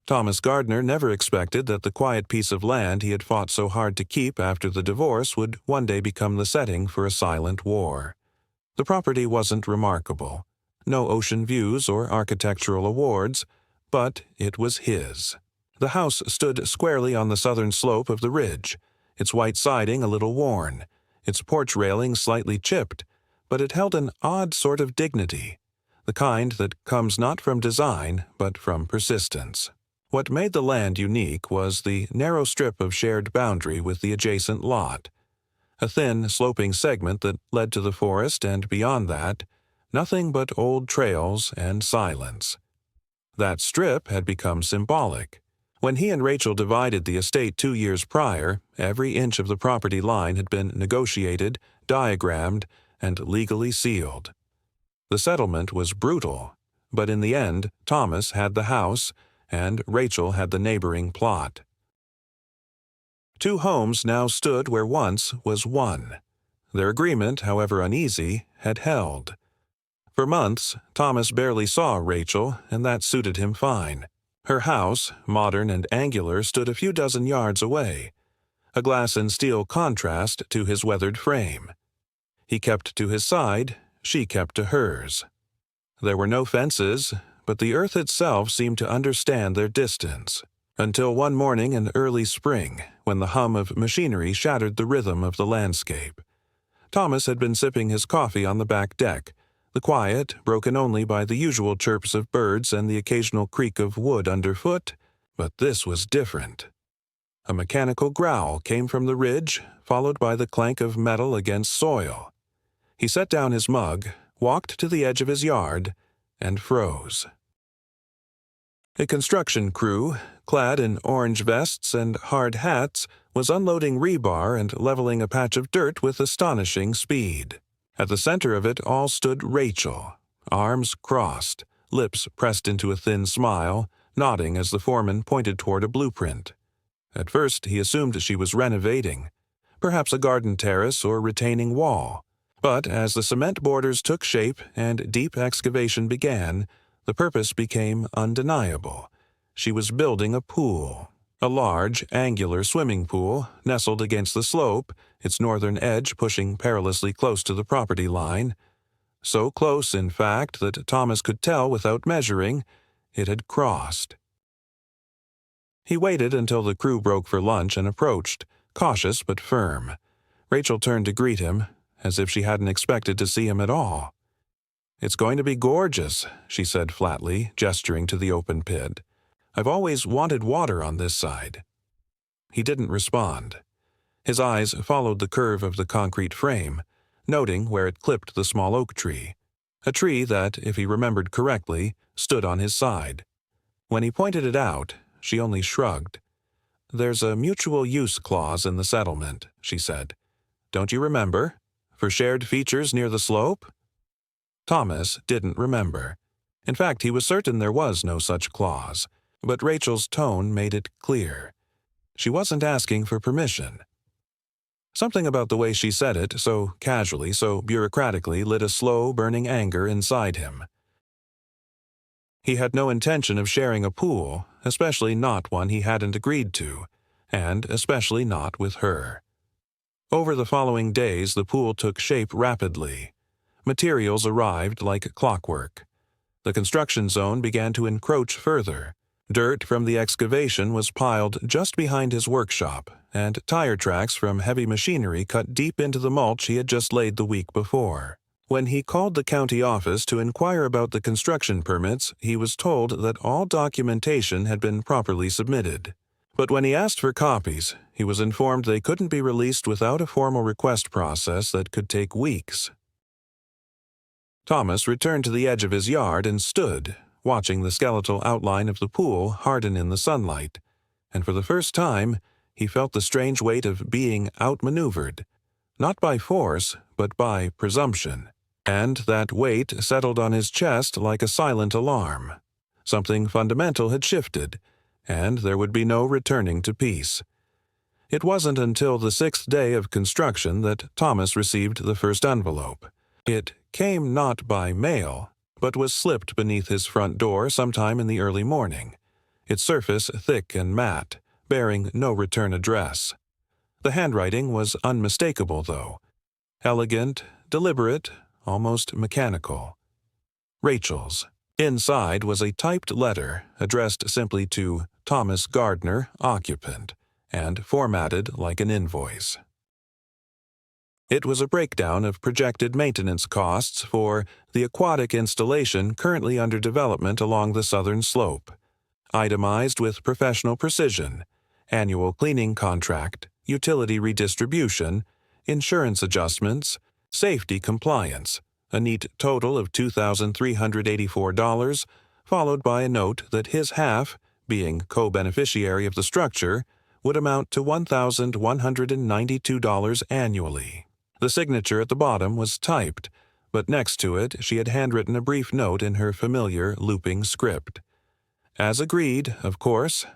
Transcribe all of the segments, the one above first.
Thomas Gardner never expected that the quiet piece of land he had fought so hard to keep after the divorce would one day become the setting for a silent war. The property wasn't remarkable. No ocean views or architectural awards, but it was his. The house stood squarely on the southern slope of the ridge, its white siding a little worn, its porch railing slightly chipped, but it held an odd sort of dignity, the kind that comes not from design but from persistence. What made the land unique was the narrow strip of shared boundary with the adjacent lot, a thin, sloping segment that led to the forest, and beyond that, nothing but old trails and silence. That strip had become symbolic. When he and Rachel divided the estate 2 years prior, every inch of the property line had been negotiated, diagrammed, and legally sealed. The settlement was brutal, but in the end, Thomas had the house, and Rachel had the neighboring plot. 2 homes now stood where once was one. Their agreement, however uneasy, had held. For months, Thomas barely saw Rachel, and that suited him fine. Her house, modern and angular, stood a few dozen yards away, a glass and steel contrast to his weathered frame. He kept to his side, she kept to hers. There were no fences, but the earth itself seemed to understand their distance, until one morning in early spring, when the hum of machinery shattered the rhythm of the landscape. Thomas had been sipping his coffee on the back deck, the quiet broken only by the usual chirps of birds and the occasional creak of wood underfoot, but this was different. A mechanical growl came from the ridge, followed by the clank of metal against soil. He set down his mug, walked to the edge of his yard, and froze. A construction crew, clad in orange vests and hard hats, was unloading rebar and leveling a patch of dirt with astonishing speed. At the center of it all stood Rachel, arms crossed, lips pressed into a thin smile, nodding as the foreman pointed toward a blueprint. At first he assumed she was renovating, perhaps a garden terrace or retaining wall. But as the cement borders took shape and deep excavation began, the purpose became undeniable. She was building a pool, a large, angular swimming pool nestled against the slope, its northern edge pushing perilously close to the property line. So close, in fact, that Thomas could tell without measuring, it had crossed. He waited until the crew broke for lunch and approached, cautious but firm. Rachel turned to greet him, as if she hadn't expected to see him at all. "It's going to be gorgeous," she said flatly, gesturing to the open pit. "I've always wanted water on this side." He didn't respond. His eyes followed the curve of the concrete frame, noting where it clipped the small oak tree, a tree that, if he remembered correctly, stood on his side. When he pointed it out, she only shrugged. "There's a mutual use clause in the settlement," she said. "Don't you remember? For shared features near the slope?" Thomas didn't remember. In fact, he was certain there was no such clause, but Rachel's tone made it clear. She wasn't asking for permission. Something about the way she said it, so casually, so bureaucratically, lit a slow, burning anger inside him. He had no intention of sharing a pool, especially not one he hadn't agreed to, and especially not with her. Over the following days, the pool took shape rapidly. Materials arrived like clockwork. The construction zone began to encroach further. Dirt from the excavation was piled just behind his workshop, and tire tracks from heavy machinery cut deep into the mulch he had just laid the week before. When he called the county office to inquire about the construction permits, he was told that all documentation had been properly submitted. But when he asked for copies, he was informed they couldn't be released without a formal request process that could take weeks. Thomas returned to the edge of his yard and stood, watching the skeletal outline of the pool harden in the sunlight, and for the first time, he felt the strange weight of being outmaneuvered, not by force, but by presumption. And that weight settled on his chest like a silent alarm. Something fundamental had shifted, and there would be no returning to peace. It wasn't until the 6th day of construction that Thomas received the first envelope. It came not by mail, but was slipped beneath his front door sometime in the early morning. its surface thick and matte, bearing no return address. The handwriting was unmistakable, though. Elegant, deliberate, almost mechanical. Rachel's. Inside was a typed letter addressed simply to Thomas Gardner, occupant, and formatted like an invoice. It was a breakdown of projected maintenance costs for the aquatic installation currently under development along the southern slope, itemized with professional precision: annual cleaning contract, utility redistribution, insurance adjustments, safety compliance, a neat total of $2,384, followed by a note that his half, being co-beneficiary of the structure, would amount to $1,192 annually. The signature at the bottom was typed, but next to it she had handwritten a brief note in her familiar looping script. As agreed, of course.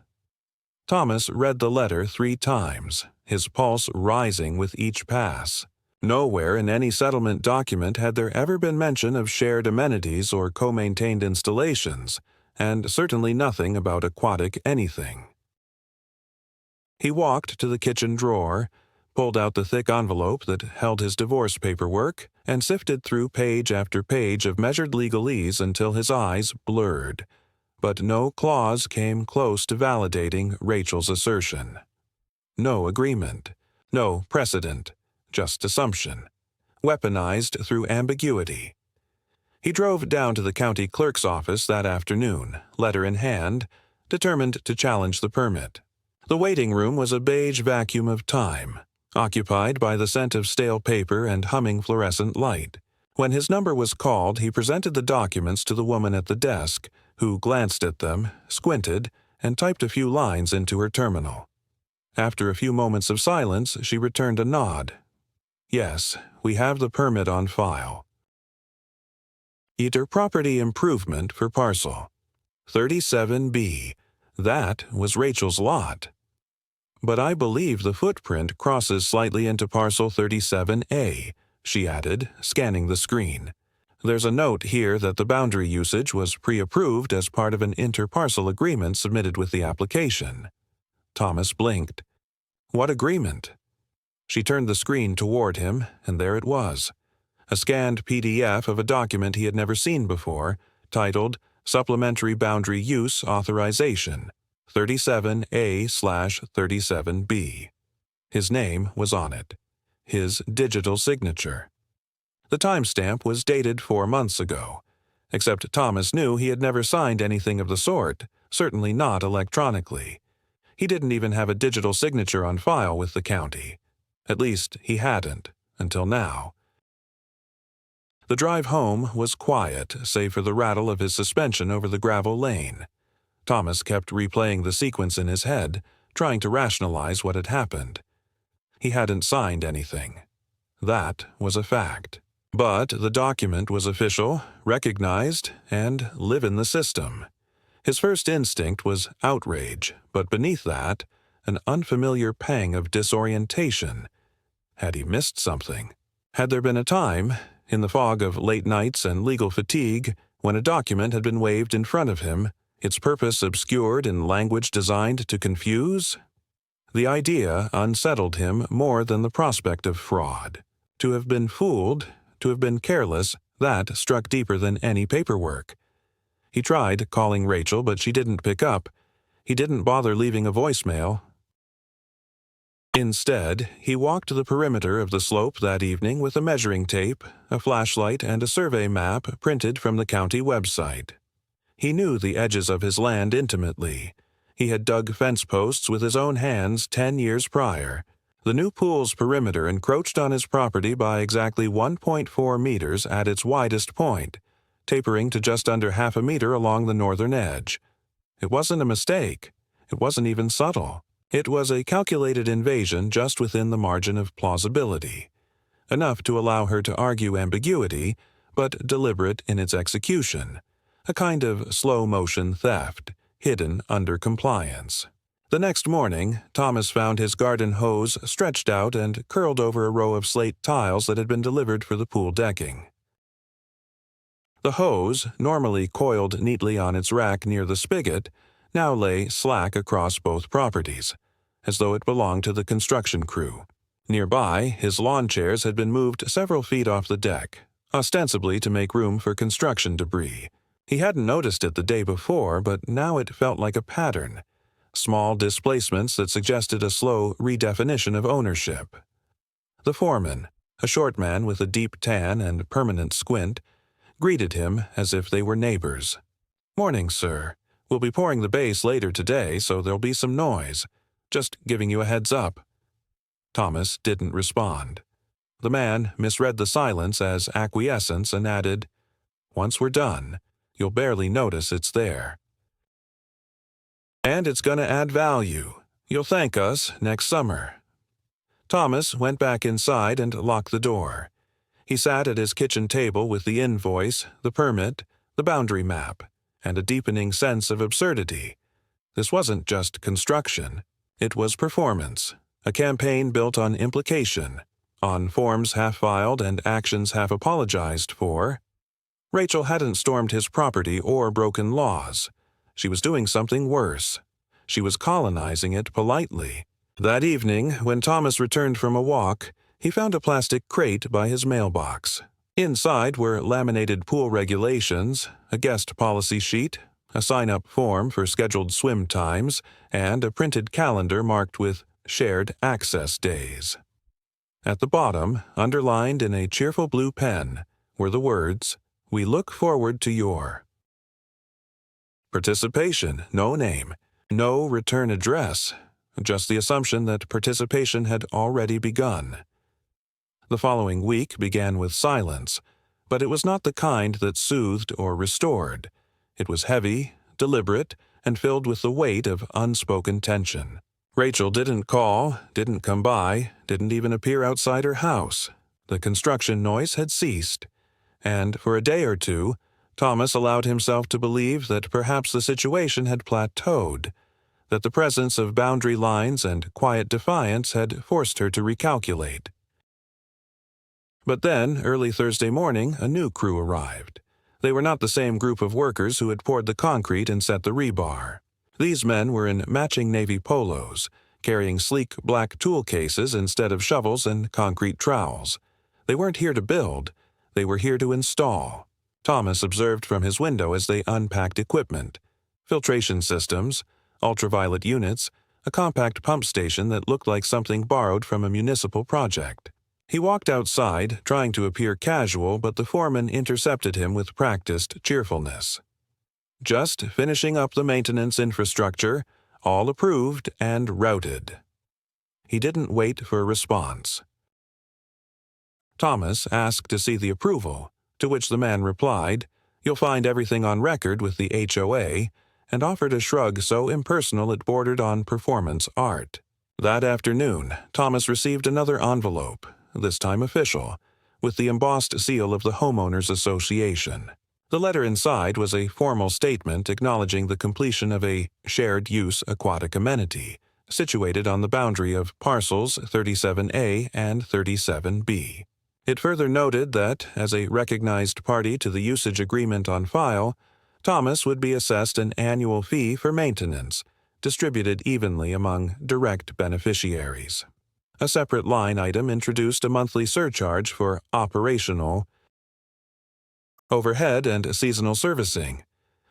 Thomas read the letter 3 times, his pulse rising with each pass. Nowhere in any settlement document had there ever been mention of shared amenities or co-maintained installations, and certainly nothing about aquatic anything. He walked to the kitchen drawer, pulled out the thick envelope that held his divorce paperwork, and sifted through page after page of measured legalese until his eyes blurred. But no clause came close to validating Rachel's assertion. No agreement, no precedent, just assumption, weaponized through ambiguity. He drove down to the county clerk's office that afternoon, letter in hand, determined to challenge the permit. The waiting room was a beige vacuum of time, occupied by the scent of stale paper and humming fluorescent light. When his number was called, he presented the documents to the woman at the desk, who glanced at them, squinted, and typed a few lines into her terminal. After a few moments of silence, she returned a nod. "Yes, we have the permit on file." Eater Property Improvement for Parcel 37B. That was Rachel's lot. "But I believe the footprint crosses slightly into Parcel 37A, she added, scanning the screen. "There's a note here that the boundary usage was pre-approved as part of an inter-parcel agreement submitted with the application." Thomas blinked. "What agreement?" She turned the screen toward him, and there it was. A scanned PDF of a document he had never seen before, titled Supplementary Boundary Use Authorization, 37A/37B. His name was on it. His digital signature. The timestamp was dated 4 months ago, except Thomas knew he had never signed anything of the sort, certainly not electronically. He didn't even have a digital signature on file with the county. At least, he hadn't, until now. The drive home was quiet, save for the rattle of his suspension over the gravel lane. Thomas kept replaying the sequence in his head, trying to rationalize what had happened. He hadn't signed anything. That was a fact. But the document was official, recognized, and live in the system. His first instinct was outrage, but beneath that, an unfamiliar pang of disorientation. Had he missed something? Had there been a time, in the fog of late nights and legal fatigue, when a document had been waved in front of him, its purpose obscured in language designed to confuse? The idea unsettled him more than the prospect of fraud. To have been fooled, to have been careless, that struck deeper than any paperwork. He tried calling Rachel, but she didn't pick up. He didn't bother leaving a voicemail. Instead, he walked the perimeter of the slope that evening with a measuring tape, a flashlight, and a survey map printed from the county website. He knew the edges of his land intimately. He had dug fence posts with his own hands 10 years prior. The new pool's perimeter encroached on his property by exactly 1.4 meters at its widest point, tapering to just under half a meter along the northern edge. It wasn't a mistake. It wasn't even subtle. It was a calculated invasion just within the margin of plausibility, enough to allow her to argue ambiguity, but deliberate in its execution, a kind of slow-motion theft, hidden under compliance. The next morning, Thomas found his garden hose stretched out and curled over a row of slate tiles that had been delivered for the pool decking. The hose, normally coiled neatly on its rack near the spigot, now lay slack across both properties, as though it belonged to the construction crew. Nearby, his lawn chairs had been moved several feet off the deck, ostensibly to make room for construction debris. He hadn't noticed it the day before, but now it felt like a pattern. Small displacements that suggested a slow redefinition of ownership. The foreman, a short man with a deep tan and permanent squint, greeted him as if they were neighbors. "Morning, sir. We'll be pouring the base later today, so there'll be some noise. Just giving you a heads up." Thomas didn't respond. The man misread the silence as acquiescence and added, "Once we're done, you'll barely notice it's there. And it's gonna add value. You'll thank us next summer." Thomas went back inside and locked the door. He sat at his kitchen table with the invoice, the permit, the boundary map, and a deepening sense of absurdity. This wasn't just construction. It was performance, a campaign built on implication, on forms half filed and actions half apologized for. Rachel hadn't stormed his property or broken laws. She was doing something worse. She was colonizing it politely. That evening, when Thomas returned from a walk, he found a plastic crate by his mailbox. Inside were laminated pool regulations, a guest policy sheet, a sign-up form for scheduled swim times, and a printed calendar marked with shared access days. At the bottom, underlined in a cheerful blue pen, were the words, "We look forward to your..." Participation, no name, no return address, just the assumption that participation had already begun. The following week began with silence, but it was not the kind that soothed or restored. It was heavy, deliberate, and filled with the weight of unspoken tension. Rachel didn't call, didn't come by, didn't even appear outside her house. The construction noise had ceased, and for a day or two, Thomas allowed himself to believe that perhaps the situation had plateaued, that the presence of boundary lines and quiet defiance had forced her to recalculate. But then, early Thursday morning, a new crew arrived. They were not the same group of workers who had poured the concrete and set the rebar. These men were in matching navy polos, carrying sleek black tool cases instead of shovels and concrete trowels. They weren't here to build, they were here to install. Thomas observed from his window as they unpacked equipment: filtration systems, ultraviolet units, a compact pump station that looked like something borrowed from a municipal project. He walked outside, trying to appear casual, but the foreman intercepted him with practiced cheerfulness. "Just finishing up the maintenance infrastructure, all approved and routed." He didn't wait for a response. Thomas asked to see the approval, to which the man replied, "You'll find everything on record with the HOA," and offered a shrug so impersonal it bordered on performance art. That afternoon, Thomas received another envelope, this time official, with the embossed seal of the Homeowners Association. The letter inside was a formal statement acknowledging the completion of a shared-use aquatic amenity, situated on the boundary of parcels 37A and 37B. It further noted that, as a recognized party to the usage agreement on file, Thomas would be assessed an annual fee for maintenance, distributed evenly among direct beneficiaries. A separate line item introduced a monthly surcharge for operational, overhead, and seasonal servicing.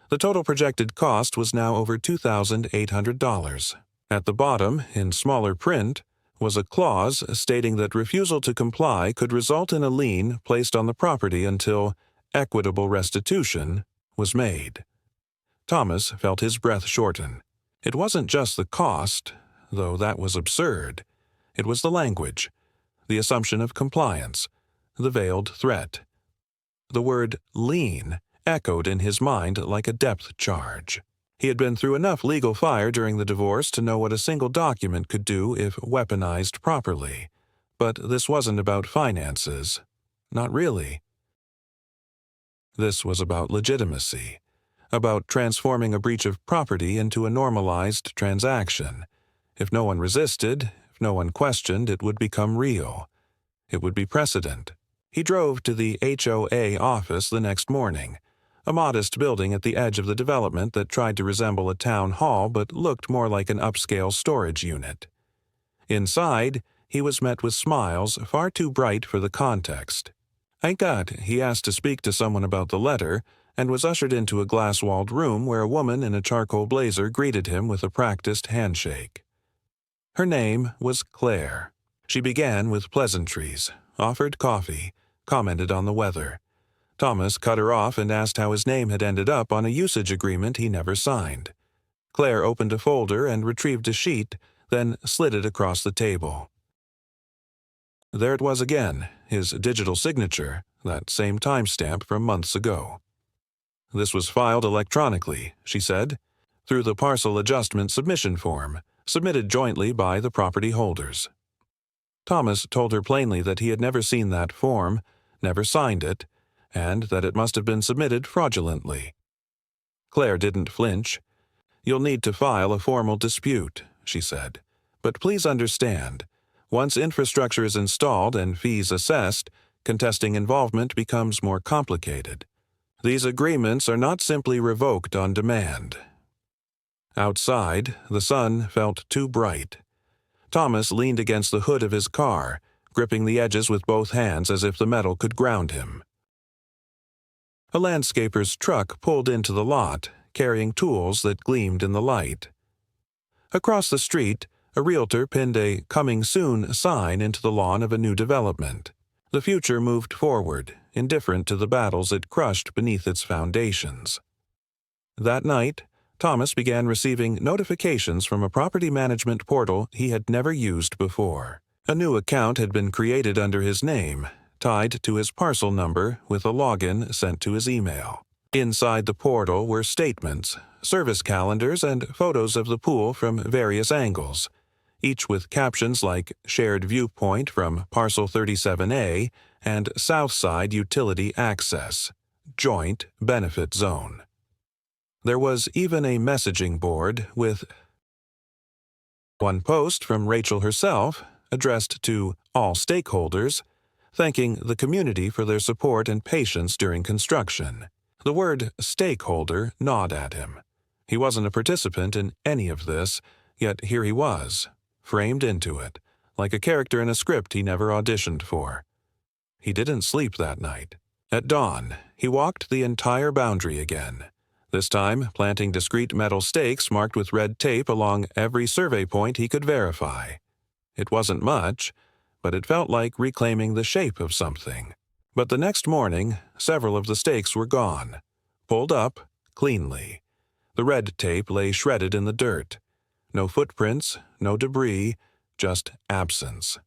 The total projected cost was now over $2,800. At the bottom, in smaller print, was a clause stating that refusal to comply could result in a lien placed on the property until equitable restitution was made. Thomas felt his breath shorten. It wasn't just the cost, though that was absurd. It was the language, the assumption of compliance, the veiled threat. The word lien echoed in his mind like a depth charge. He had been through enough legal fire during the divorce to know what a single document could do if weaponized properly. But this wasn't about finances. Not really. This was about legitimacy, about transforming a breach of property into a normalized transaction. If no one resisted, if no one questioned, it would become real. It would be precedent. He drove to the HOA office the next morning, a modest building at the edge of the development that tried to resemble a town hall but looked more like an upscale storage unit. Inside, he was met with smiles far too bright for the context. He asked to speak to someone about the letter, and was ushered into a glass-walled room where a woman in a charcoal blazer greeted him with a practiced handshake. Her name was Claire. She began with pleasantries, offered coffee, commented on the weather. Thomas cut her off and asked how his name had ended up on a usage agreement he never signed. Claire opened a folder and retrieved a sheet, then slid it across the table. There it was again, his digital signature, that same timestamp from months ago. This was filed electronically, she said, through the parcel adjustment submission form, submitted jointly by the property holders. Thomas told her plainly that he had never seen that form, never signed it, and that it must have been submitted fraudulently. Claire didn't flinch. "You'll need to file a formal dispute," she said. "But please understand, once infrastructure is installed and fees assessed, contesting involvement becomes more complicated. These agreements are not simply revoked on demand." Outside, the sun felt too bright. Thomas leaned against the hood of his car, gripping the edges with both hands as if the metal could ground him. A landscaper's truck pulled into the lot, carrying tools that gleamed in the light. Across the street, a realtor pinned a "Coming Soon" sign into the lawn of a new development. The future moved forward, indifferent to the battles it crushed beneath its foundations. That night, Thomas began receiving notifications from a property management portal he had never used before. A new account had been created under his name, tied to his parcel number with a login sent to his email. Inside the portal were statements, service calendars, and photos of the pool from various angles, each with captions like "Shared Viewpoint from Parcel 37A" and "Southside Utility Access, Joint Benefit Zone." There was even a messaging board with one post from Rachel herself, addressed to all stakeholders, thanking the community for their support and patience during construction. The word "stakeholder" gnawed at him. He wasn't a participant in any of this, yet here he was, framed into it, like a character in a script he never auditioned for. He didn't sleep that night. At dawn, he walked the entire boundary again, this time planting discrete metal stakes marked with red tape along every survey point he could verify. It wasn't much, but it felt like reclaiming the shape of something. But the next morning, several of the stakes were gone, pulled up cleanly. The red tape lay shredded in the dirt. No footprints, no debris, just absence.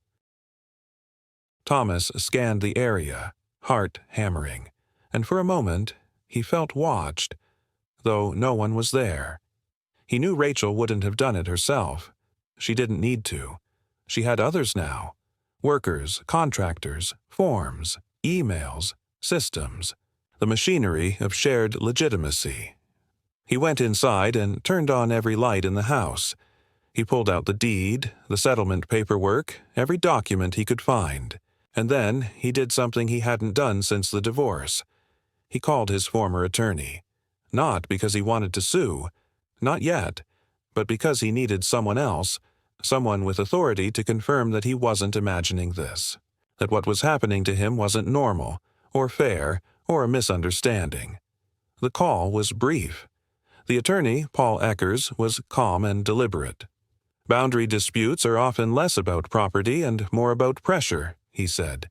Thomas scanned the area, heart hammering, and for a moment he felt watched, though no one was there. He knew Rachel wouldn't have done it herself. She didn't need to. She had others now. Workers, contractors, forms, emails, systems, the machinery of shared legitimacy. He went inside and turned on every light in the house. He pulled out the deed, the settlement paperwork, every document he could find. And then he did something he hadn't done since the divorce. He called his former attorney. Not because he wanted to sue, not yet, but because he needed someone else, someone with authority to confirm that he wasn't imagining this, that what was happening to him wasn't normal, or fair, or a misunderstanding. The call was brief. The attorney, Paul Eckers, was calm and deliberate. "Boundary disputes are often less about property and more about pressure," he said.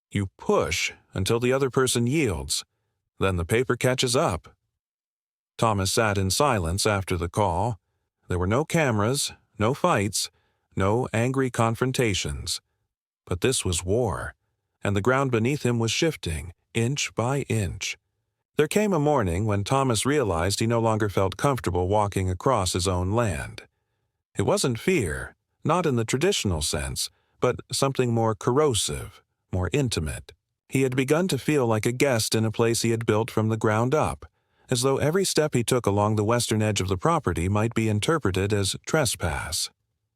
"You push until the other person yields. Then the paper catches up." Thomas sat in silence after the call. There were no cameras, no fights, no angry confrontations. But this was war, and the ground beneath him was shifting, inch by inch. There came a morning when Thomas realized he no longer felt comfortable walking across his own land. It wasn't fear, not in the traditional sense, but something more corrosive, more intimate. He had begun to feel like a guest in a place he had built from the ground up, as though every step he took along the western edge of the property might be interpreted as trespass.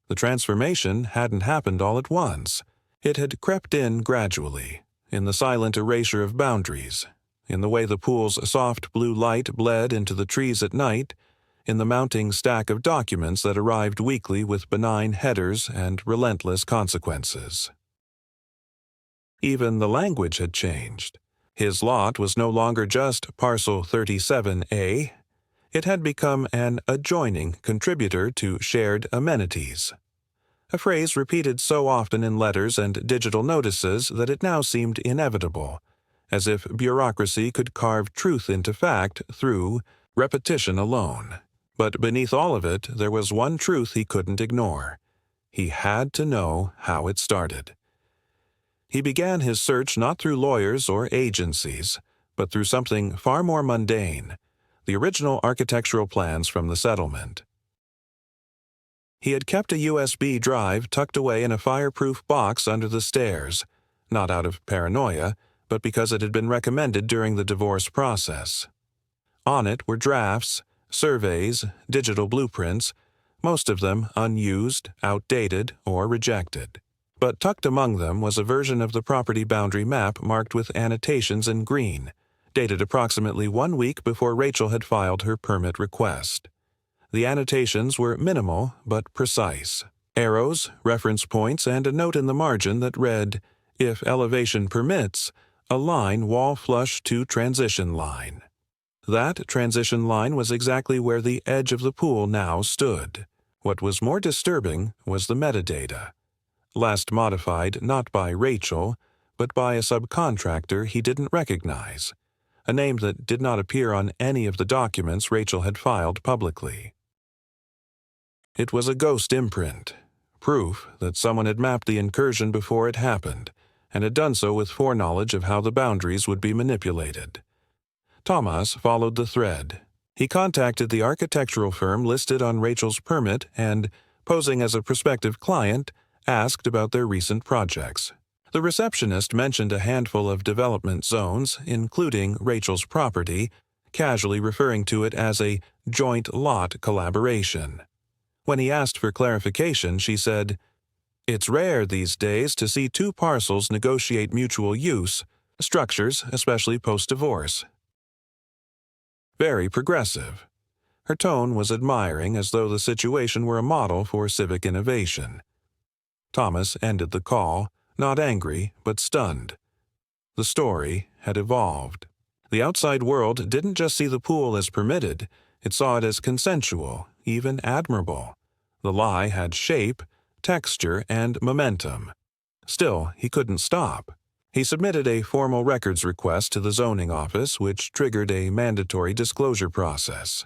The transformation hadn't happened all at once. It had crept in gradually, in the silent erasure of boundaries, in the way the pool's soft blue light bled into the trees at night, in the mounting stack of documents that arrived weekly with benign headers and relentless consequences. Even the language had changed. His lot was no longer just Parcel 37A. It had become an adjoining contributor to shared amenities, a phrase repeated so often in letters and digital notices that it now seemed inevitable, as if bureaucracy could carve truth into fact through repetition alone. But beneath all of it, there was one truth he couldn't ignore. He had to know how it started. He began his search not through lawyers or agencies, but through something far more mundane: the original architectural plans from the settlement. He had kept a USB drive tucked away in a fireproof box under the stairs, not out of paranoia, but because it had been recommended during the divorce process. On it were drafts, surveys, digital blueprints, most of them unused, outdated, or rejected. But tucked among them was a version of the property boundary map marked with annotations in green, dated approximately 1 week before Rachel had filed her permit request. The annotations were minimal but precise: arrows, reference points, and a note in the margin that read, "If elevation permits, a line wall flush to transition line." That transition line was exactly where the edge of the pool now stood. What was more disturbing was the metadata, last modified not by Rachel, but by a subcontractor he didn't recognize, a name that did not appear on any of the documents Rachel had filed publicly. It was a ghost imprint, proof that someone had mapped the incursion before it happened, and had done so with foreknowledge of how the boundaries would be manipulated. Thomas followed the thread. He contacted the architectural firm listed on Rachel's permit and, posing as a prospective client, asked about their recent projects. The receptionist mentioned a handful of development zones, including Rachel's property, casually referring to it as a joint lot collaboration. When he asked for clarification, she said, "It's rare these days to see two parcels negotiate mutual use, structures, especially post-divorce." Very progressive. Her tone was admiring, as though the situation were a model for civic innovation. Thomas ended the call, not angry, but stunned. The story had evolved. The outside world didn't just see the pool as permitted, it saw it as consensual, even admirable. The lie had shape, texture, and momentum. Still, he couldn't stop. He submitted a formal records request to the zoning office, which triggered a mandatory disclosure process.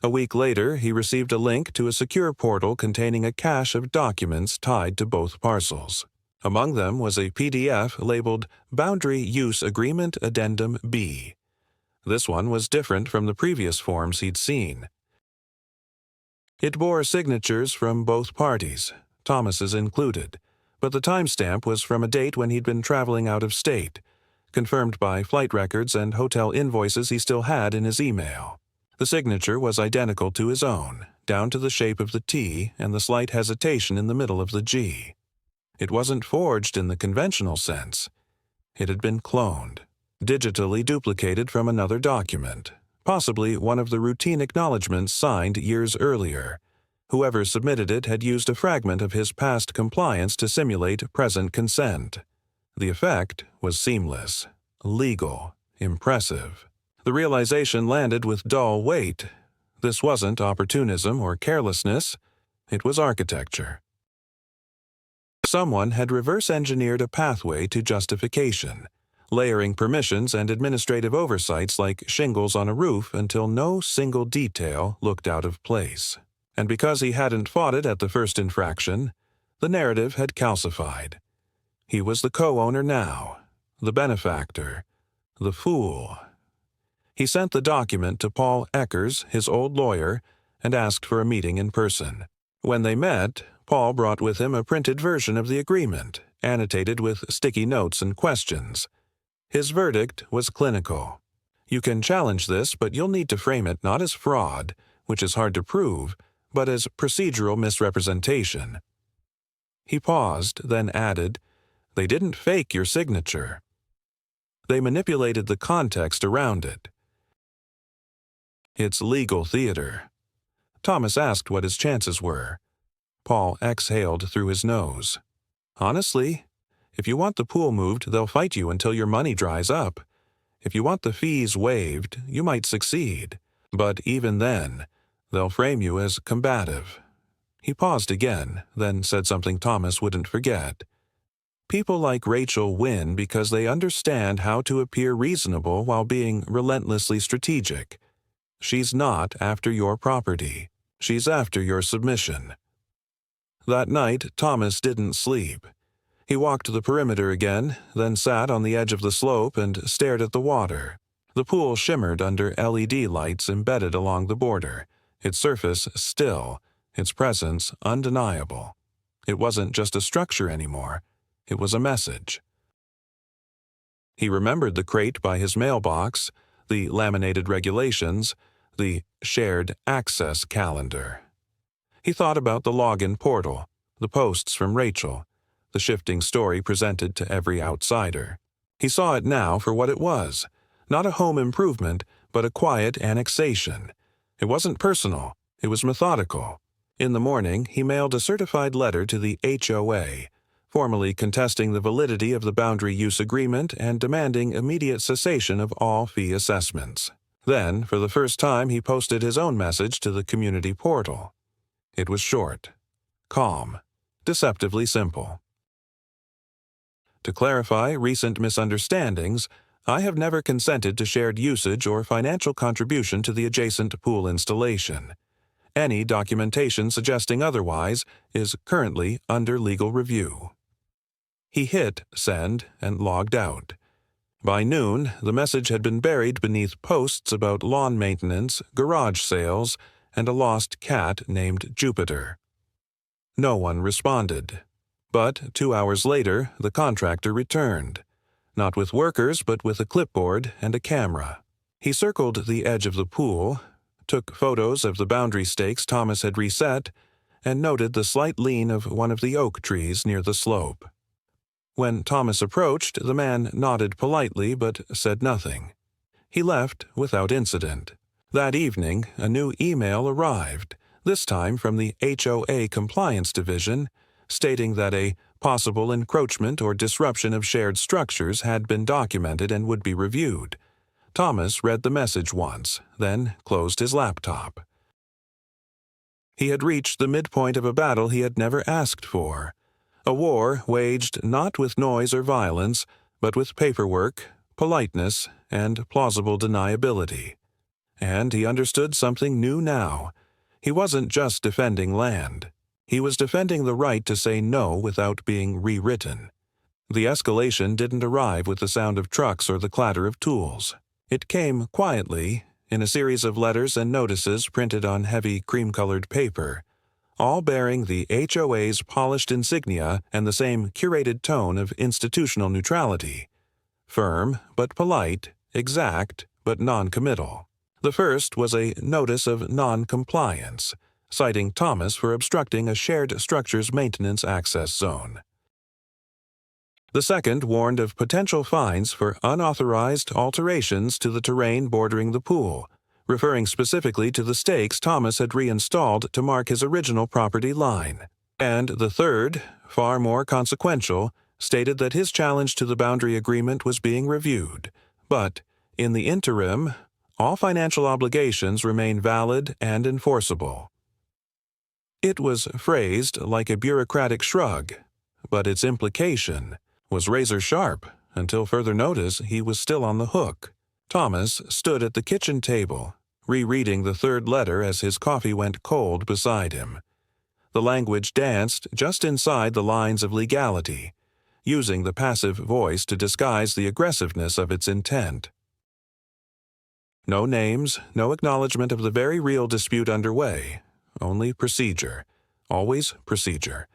A week later, he received a link to a secure portal containing a cache of documents tied to both parcels. Among them was a PDF labeled Boundary Use Agreement Addendum B. This one was different from the previous forms he'd seen. It bore signatures from both parties, Thomas's included, but the timestamp was from a date when he'd been traveling out of state, confirmed by flight records and hotel invoices he still had in his email. The signature was identical to his own, down to the shape of the T and the slight hesitation in the middle of the G. It wasn't forged in the conventional sense. It had been cloned, digitally duplicated from another document, possibly one of the routine acknowledgments signed years earlier. Whoever submitted it had used a fragment of his past compliance to simulate present consent. The effect was seamless, legal, impressive. The realization landed with dull weight. This wasn't opportunism or carelessness. It was architecture. Someone had reverse-engineered a pathway to justification, layering permissions and administrative oversights like shingles on a roof until no single detail looked out of place. And because he hadn't fought it at the first infraction, the narrative had calcified. He was the co-owner now, the benefactor, the fool. He sent the document to Paul Eckers, his old lawyer, and asked for a meeting in person. When they met, Paul brought with him a printed version of the agreement, annotated with sticky notes and questions. His verdict was clinical. "You can challenge this, but you'll need to frame it not as fraud, which is hard to prove, but as procedural misrepresentation." He paused, then added, "They didn't fake your signature." They manipulated the context around it. It's legal theater. Thomas asked what his chances were. Paul exhaled through his nose. Honestly, if you want the pool moved, they'll fight you until your money dries up. If you want the fees waived, you might succeed. But even then, they'll frame you as combative. He paused again, then said something Thomas wouldn't forget. People like Rachel win because they understand how to appear reasonable while being relentlessly strategic. She's not after your property. She's after your submission. That night, Thomas didn't sleep. He walked the perimeter again, then sat on the edge of the slope and stared at the water. The pool shimmered under LED lights embedded along the border, its surface still, its presence undeniable. It wasn't just a structure anymore. It was a message. He remembered the crate by his mailbox, the laminated regulations, the shared access calendar. He thought about the login portal, the posts from Rachel, the shifting story presented to every outsider. He saw it now for what it was, not a home improvement, but a quiet annexation. It wasn't personal, it was methodical. In the morning, he mailed a certified letter to the HOA, formally contesting the validity of the boundary use agreement and demanding immediate cessation of all fee assessments. Then, for the first time, he posted his own message to the community portal. It was short, calm, deceptively simple. To clarify recent misunderstandings, I have never consented to shared usage or financial contribution to the adjacent pool installation. Any documentation suggesting otherwise is currently under legal review. He hit send and logged out. By noon, the message had been buried beneath posts about lawn maintenance, garage sales, and a lost cat named Jupiter. No one responded. But 2 hours later, the contractor returned, not with workers but with a clipboard and a camera. He circled the edge of the pool, took photos of the boundary stakes Thomas had reset, and noted the slight lean of one of the oak trees near the slope. When Thomas approached, the man nodded politely but said nothing. He left without incident. That evening, a new email arrived, this time from the HOA Compliance Division, stating that a possible encroachment or disruption of shared structures had been documented and would be reviewed. Thomas read the message once, then closed his laptop. He had reached the midpoint of a battle he had never asked for. A war waged not with noise or violence, but with paperwork, politeness, and plausible deniability. And he understood something new now. He wasn't just defending land. He was defending the right to say no without being rewritten. The escalation didn't arrive with the sound of trucks or the clatter of tools. It came quietly, in a series of letters and notices printed on heavy cream-colored paper, all bearing the HOA's polished insignia and the same curated tone of institutional neutrality. Firm but polite, exact but non-committal. The first was a notice of non-compliance, citing Thomas for obstructing a shared structure's maintenance access zone. The second warned of potential fines for unauthorized alterations to the terrain bordering the pool, referring specifically to the stakes Thomas had reinstalled to mark his original property line. And the third, far more consequential, stated that his challenge to the boundary agreement was being reviewed, but, in the interim, all financial obligations remain valid and enforceable. It was phrased like a bureaucratic shrug, but its implication was razor-sharp. Until further notice, he was still on the hook. Thomas stood at the kitchen table, rereading the third letter as his coffee went cold beside him. The language danced just inside the lines of legality, using the passive voice to disguise the aggressiveness of its intent. No names, no acknowledgement of the very real dispute underway, only procedure, always procedure.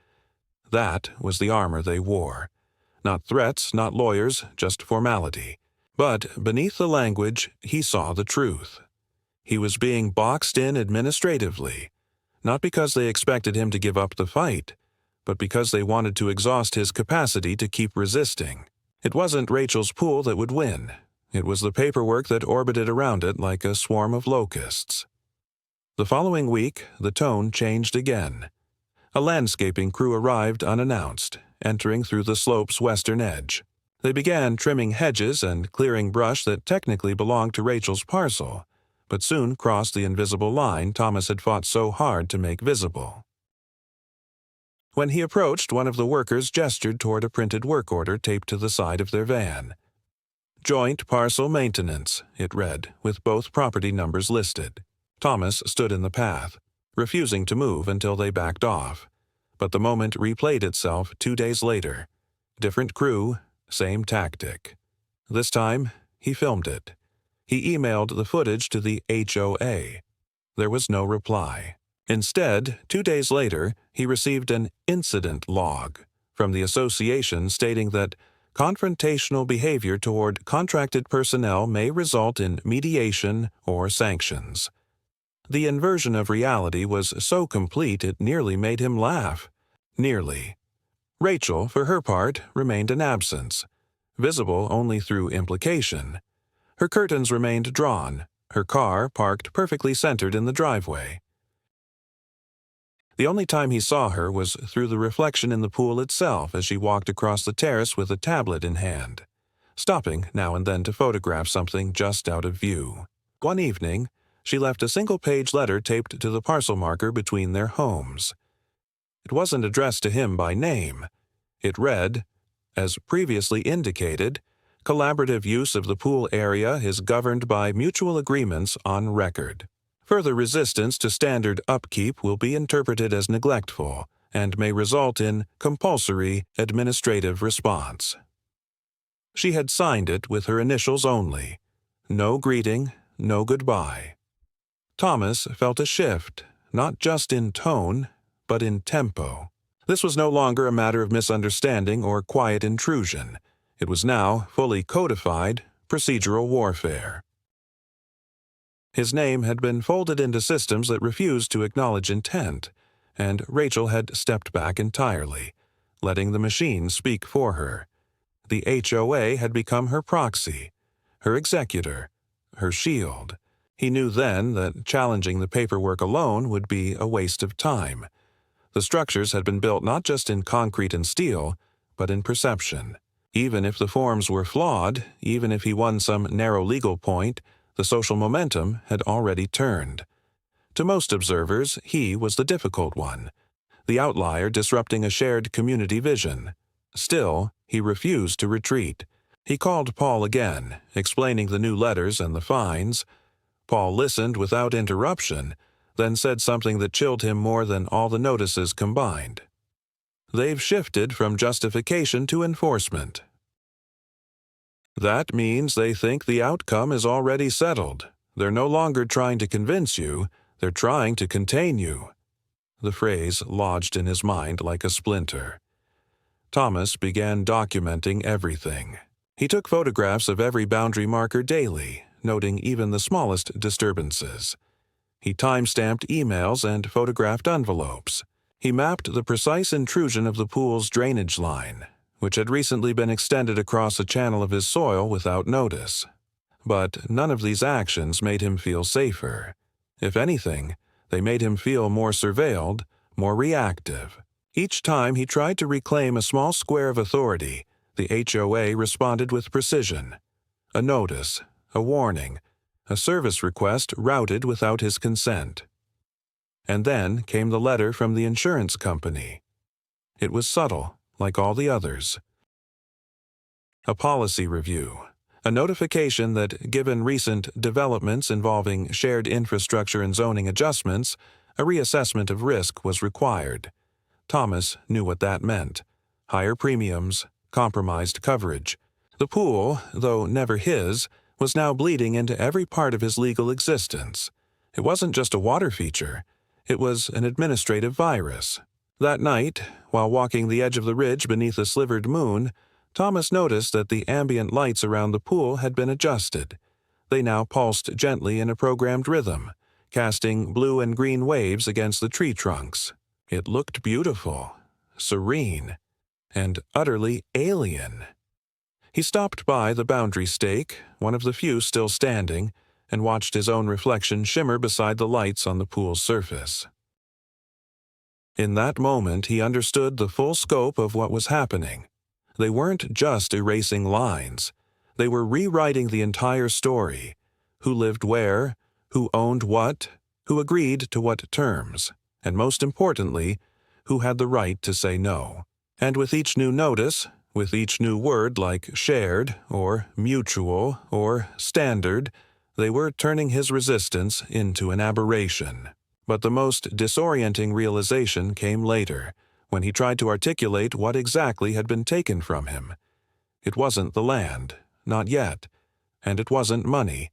That was the armor they wore. Not threats, not lawyers, just formality. But beneath the language, he saw the truth. He was being boxed in administratively, not because they expected him to give up the fight, but because they wanted to exhaust his capacity to keep resisting. It wasn't Rachel's pool that would win. It was the paperwork that orbited around it like a swarm of locusts. The following week, the tone changed again. A landscaping crew arrived unannounced, entering through the slope's western edge. They began trimming hedges and clearing brush that technically belonged to Rachel's parcel, but soon crossed the invisible line Thomas had fought so hard to make visible. When he approached, one of the workers gestured toward a printed work order taped to the side of their van. Joint Parcel Maintenance, it read, with both property numbers listed. Thomas stood in the path, refusing to move until they backed off. But the moment replayed itself 2 days later. Different crew, same tactic. This time, he filmed it. He emailed the footage to the HOA. There was no reply. Instead, 2 days later, he received an incident log from the association stating that confrontational behavior toward contracted personnel may result in mediation or sanctions. The inversion of reality was so complete it nearly made him laugh. Nearly. Rachel, for her part, remained an absence, visible only through implication. Her curtains remained drawn, her car parked perfectly centered in the driveway. The only time he saw her was through the reflection in the pool itself as she walked across the terrace with a tablet in hand, stopping now and then to photograph something just out of view. One evening, she left a single-page letter taped to the parcel marker between their homes. It wasn't addressed to him by name. It read, as previously indicated, collaborative use of the pool area is governed by mutual agreements on record. Further resistance to standard upkeep will be interpreted as neglectful and may result in compulsory administrative response. She had signed it with her initials only. No greeting, no goodbye. Thomas felt a shift, not just in tone, but in tempo. This was no longer a matter of misunderstanding or quiet intrusion. It was now fully codified procedural warfare. His name had been folded into systems that refused to acknowledge intent, and Rachel had stepped back entirely, letting the machine speak for her. The HOA had become her proxy, her executor, her shield. He knew then that challenging the paperwork alone would be a waste of time. The structures had been built not just in concrete and steel, but in perception. Even if the forms were flawed, even if he won some narrow legal point, the social momentum had already turned. To most observers, he was the difficult one, the outlier disrupting a shared community vision. Still, he refused to retreat. He called Paul again, explaining the new letters and the fines. Paul listened without interruption, then said something that chilled him more than all the notices combined. They've shifted from justification to enforcement. That means they think the outcome is already settled. They're no longer trying to convince you, they're trying to contain you. The phrase lodged in his mind like a splinter. Thomas began documenting everything. He took photographs of every boundary marker daily, noting even the smallest disturbances. He time-stamped emails and photographed envelopes. He mapped the precise intrusion of the pool's drainage line, which had recently been extended across a channel of his soil without notice. But none of these actions made him feel safer. If anything, they made him feel more surveilled, more reactive. Each time he tried to reclaim a small square of authority, the HOA responded with precision. A notice, a warning, a service request routed without his consent. And then came the letter from the insurance company. It was subtle, like all the others. A policy review, a notification that, given recent developments involving shared infrastructure and zoning adjustments, a reassessment of risk was required. Thomas knew what that meant. Higher premiums, compromised coverage. The pool, though never his, was now bleeding into every part of his legal existence. It wasn't just a water feature. It was an administrative virus. That night, while walking the edge of the ridge beneath a slivered moon, Thomas noticed that the ambient lights around the pool had been adjusted. They now pulsed gently in a programmed rhythm, casting blue and green waves against the tree trunks. It looked beautiful, serene, and utterly alien. He stopped by the boundary stake, one of the few still standing, and watched his own reflection shimmer beside the lights on the pool's surface. In that moment, he understood the full scope of what was happening. They weren't just erasing lines. They were rewriting the entire story. Who lived where, who owned what, who agreed to what terms, and most importantly, who had the right to say no. And with each new notice, with each new word like shared, or mutual, or standard, they were turning his resistance into an aberration. But the most disorienting realization came later, when he tried to articulate what exactly had been taken from him. It wasn't the land, not yet, and it wasn't money,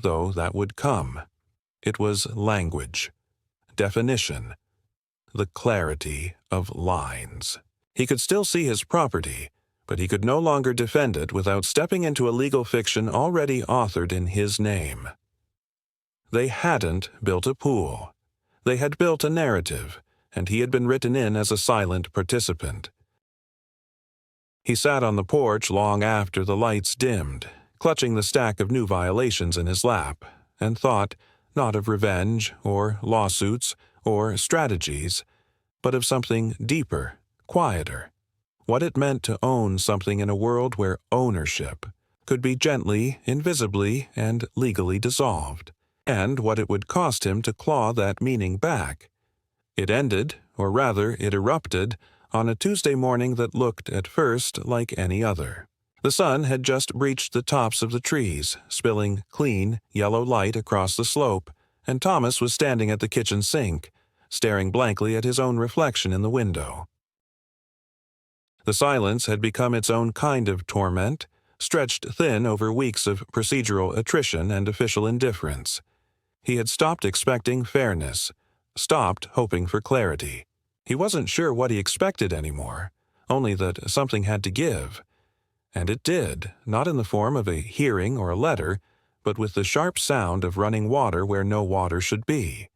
though that would come. It was language, definition, the clarity of lines. He could still see his property, but he could no longer defend it without stepping into a legal fiction already authored in his name. They hadn't built a pool. They had built a narrative, and he had been written in as a silent participant. He sat on the porch long after the lights dimmed, clutching the stack of new violations in his lap, and thought not of revenge or lawsuits or strategies, but of something deeper, quieter. What it meant to own something in a world where ownership could be gently, invisibly, and legally dissolved, and what it would cost him to claw that meaning back. It ended, or rather it erupted, on a Tuesday morning that looked at first like any other. The sun had just breached the tops of the trees, spilling clean, yellow light across the slope, and Thomas was standing at the kitchen sink, staring blankly at his own reflection in the window. The silence had become its own kind of torment, stretched thin over weeks of procedural attrition and official indifference. He had stopped expecting fairness, stopped hoping for clarity. He wasn't sure what he expected anymore, only that something had to give. And it did, not in the form of a hearing or a letter, but with the sharp sound of running water where no water should be.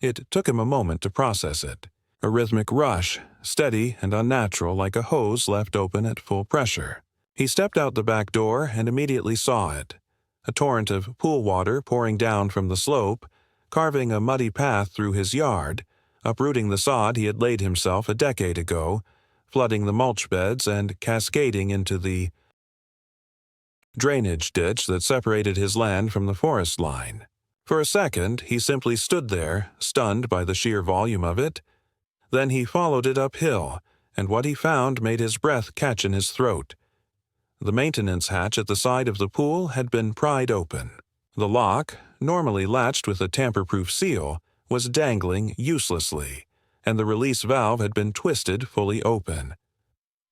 It took him a moment to process it. A rhythmic rush, steady and unnatural like a hose left open at full pressure. He stepped out the back door and immediately saw it. A torrent of pool water pouring down from the slope, carving a muddy path through his yard, uprooting the sod he had laid himself a decade ago, flooding the mulch beds and cascading into the drainage ditch that separated his land from the forest line. For a second, he simply stood there, stunned by the sheer volume of it. Then he followed it uphill, and what he found made his breath catch in his throat. The maintenance hatch at the side of the pool had been pried open. The lock, normally latched with a tamper-proof seal, was dangling uselessly, and the release valve had been twisted fully open.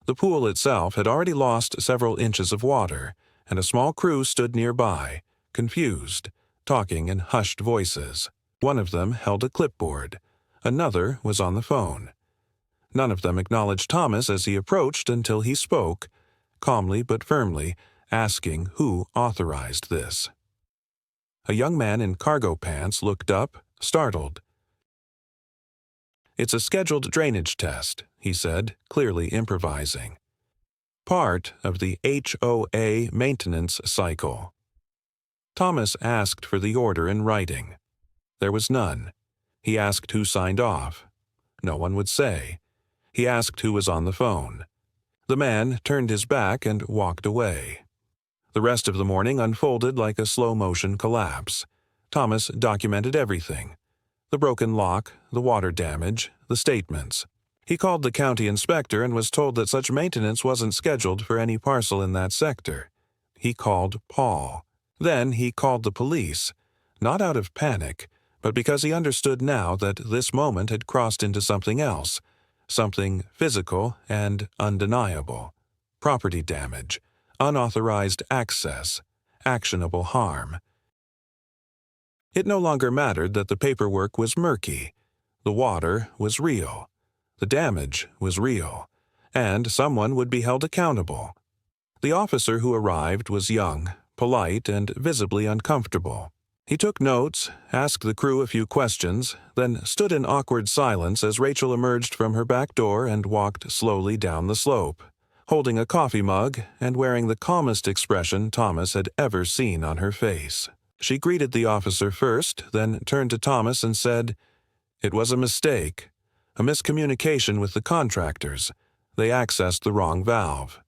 The pool itself had already lost several inches of water, and a small crew stood nearby, confused, talking in hushed voices. One of them held a clipboard. Another was on the phone. None of them acknowledged Thomas as he approached until he spoke, calmly but firmly, asking who authorized this. A young man in cargo pants looked up, startled. "It's a scheduled drainage test," he said, clearly improvising. "Part of the HOA maintenance cycle." Thomas asked for the order in writing. There was none. He asked who signed off. No one would say. He asked who was on the phone. The man turned his back and walked away. The rest of the morning unfolded like a slow-motion collapse. Thomas documented everything. The broken lock, the water damage, the statements. He called the county inspector and was told that such maintenance wasn't scheduled for any parcel in that sector. He called Paul. Then he called the police, not out of panic, but because he understood now that this moment had crossed into something else, something physical and undeniable. Property damage, unauthorized access, actionable harm. It no longer mattered that the paperwork was murky. The water was real. The damage was real. And someone would be held accountable. The officer who arrived was young, polite, and visibly uncomfortable. He took notes, asked the crew a few questions, then stood in awkward silence as Rachel emerged from her back door and walked slowly down the slope, holding a coffee mug and wearing the calmest expression Thomas had ever seen on her face. She greeted the officer first, then turned to Thomas and said, "It was a mistake, a miscommunication with the contractors. They accessed the wrong valve."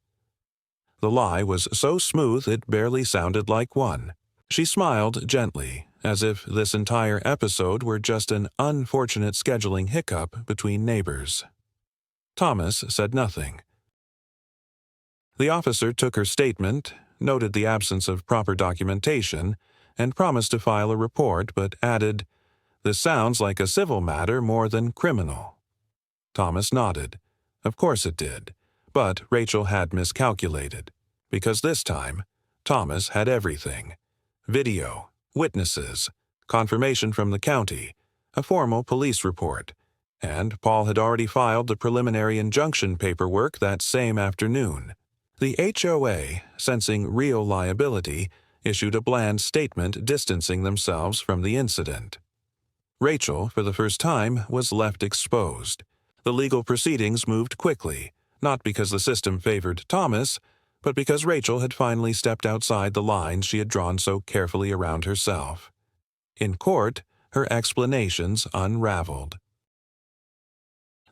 The lie was so smooth it barely sounded like one. She smiled gently, as if this entire episode were just an unfortunate scheduling hiccup between neighbors. Thomas said nothing. The officer took her statement, noted the absence of proper documentation, and promised to file a report, but added, "This sounds like a civil matter more than criminal." Thomas nodded. Of course it did, but Rachel had miscalculated, because this time, Thomas had everything: video, witnesses, confirmation from the county, a formal police report, and Paul had already filed the preliminary injunction paperwork that same afternoon. The HOA, sensing real liability, issued a bland statement distancing themselves from the incident. Rachel, for the first time, was left exposed. The legal proceedings moved quickly, not because the system favored Thomas, but because Rachel had finally stepped outside the lines she had drawn so carefully around herself. In court, her explanations unraveled.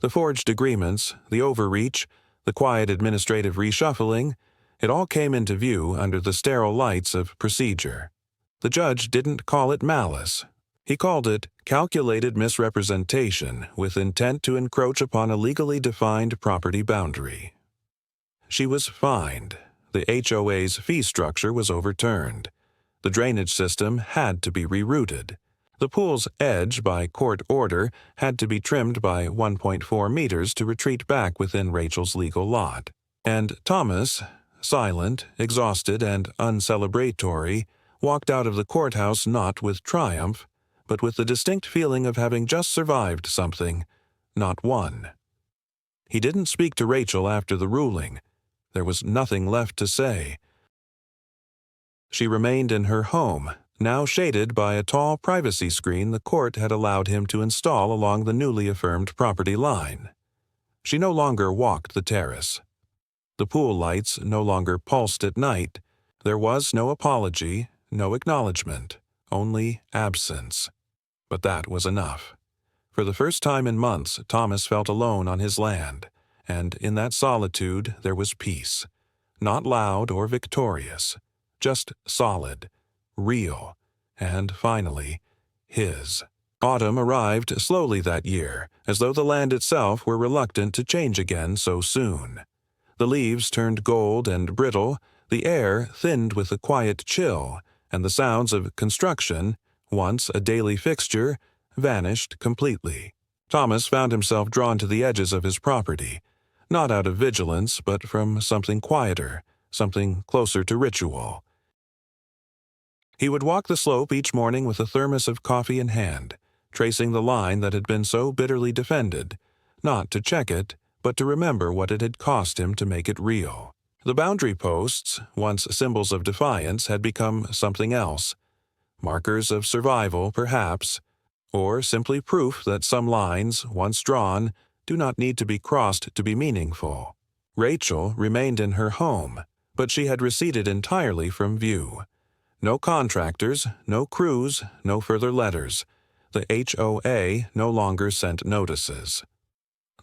The forged agreements, the overreach, the quiet administrative reshuffling, it all came into view under the sterile lights of procedure. The judge didn't call it malice. He called it calculated misrepresentation with intent to encroach upon a legally defined property boundary. She was fined. The HOA's fee structure was overturned. The drainage system had to be rerouted. The pool's edge, by court order, had to be trimmed by 1.4 meters to retreat back within Rachel's legal lot. And Thomas, silent, exhausted, and uncelebratory, walked out of the courthouse not with triumph, but with the distinct feeling of having just survived something, not won. He didn't speak to Rachel after the ruling. There was nothing left to say. She remained in her home, now shaded by a tall privacy screen the court had allowed him to install along the newly affirmed property line. She no longer walked the terrace. The pool lights no longer pulsed at night. There was no apology, no acknowledgement, only absence. But that was enough. For the first time in months, Thomas felt alone on his land, and in that solitude there was peace. Not loud or victorious, just solid, real, and finally, his. Autumn arrived slowly that year, as though the land itself were reluctant to change again so soon. The leaves turned gold and brittle, the air thinned with a quiet chill, and the sounds of construction, once a daily fixture, vanished completely. Thomas found himself drawn to the edges of his property, not out of vigilance, but from something quieter, something closer to ritual. He would walk the slope each morning with a thermos of coffee in hand, tracing the line that had been so bitterly defended, not to check it, but to remember what it had cost him to make it real. The boundary posts, once symbols of defiance, had become something else. Markers of survival, perhaps, or simply proof that some lines, once drawn, do not need to be crossed to be meaningful. Rachel remained in her home, but she had receded entirely from view. No contractors, no crews, no further letters. The HOA no longer sent notices.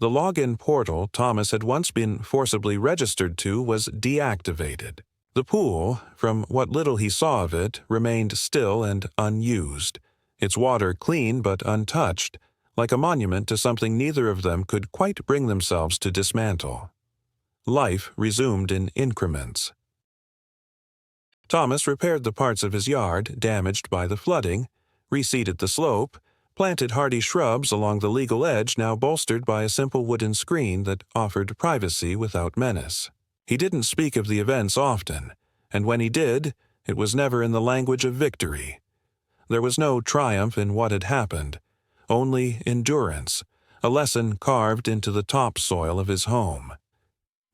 The login portal Thomas had once been forcibly registered to was deactivated. The pool, from what little he saw of it, remained still and unused, its water clean but untouched, like a monument to something neither of them could quite bring themselves to dismantle. Life resumed in increments. Thomas repaired the parts of his yard damaged by the flooding, reseeded the slope, planted hardy shrubs along the legal edge now bolstered by a simple wooden screen that offered privacy without menace. He didn't speak of the events often, and when he did, it was never in the language of victory. There was no triumph in what had happened, only endurance, a lesson carved into the topsoil of his home.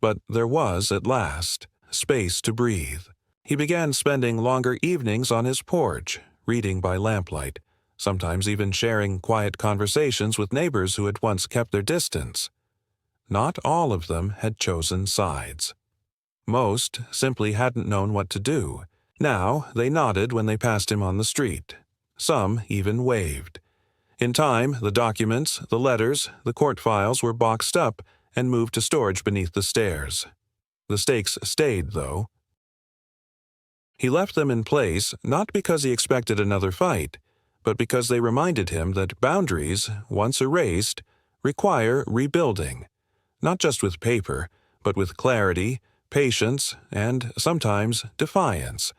But there was, at last, space to breathe. He began spending longer evenings on his porch, reading by lamplight, sometimes even sharing quiet conversations with neighbors who had once kept their distance. Not all of them had chosen sides. Most simply hadn't known what to do. Now they nodded when they passed him on the street. Some even waved. In time, the documents, the letters, the court files were boxed up and moved to storage beneath the stairs. The stakes stayed, though. He left them in place not because he expected another fight, but because they reminded him that boundaries, once erased, require rebuilding, not just with paper, but with clarity, patience, and sometimes defiance.